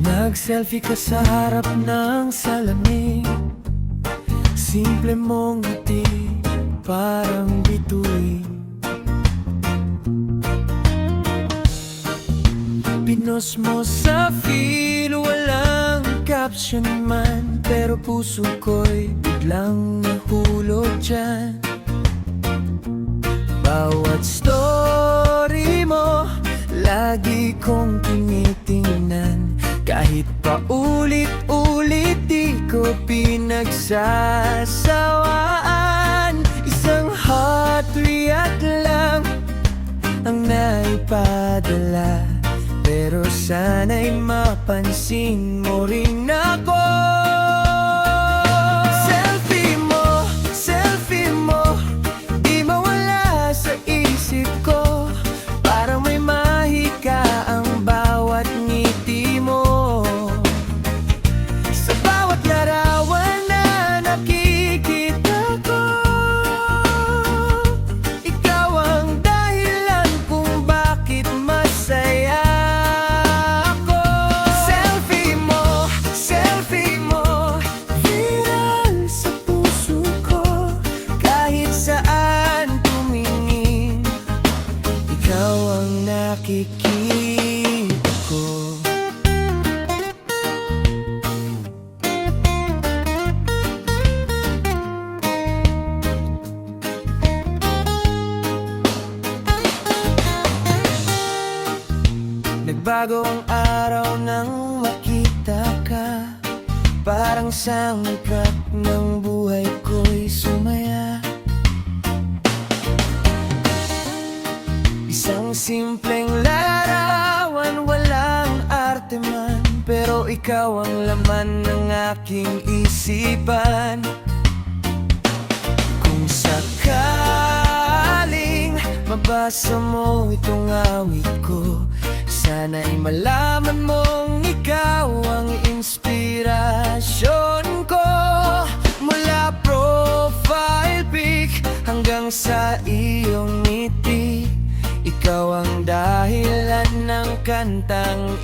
Nag-selfie ka sa harap ng salamin. Simple mong ngiti, parang bituin. Pinost mo sa feel, walang caption man, pero puso ko'y biglang nahulog dyan. Bawat story mo, lagi kong tinitingnan. Kahit pa ulit-ulit di ko pinagsasawaan. Isang heart react lang ang naipadala, pero sana'y mapansin mo rin ako. Selfie mo, di mawala sa isip ko. Parang may mahika ang bawat ngiti mo. Sa bawat larawan na nakikita ko, ikaw ang dahilan kung bakit masaya. Nakikita ko. Nagbago ang araw nang makita ka. Parang sangkat ng buhay ko'y sumaya. Isang simpleng larawan, walang arte man, pero ikaw ang laman ng aking isipan. Kung sakaling mabasa mo itong awit ko, sana'y malaman mong ikaw ang inspirasyon ko. Mula profile pic hanggang sa iyong ngiti, ikaw ang dahilan ng kantang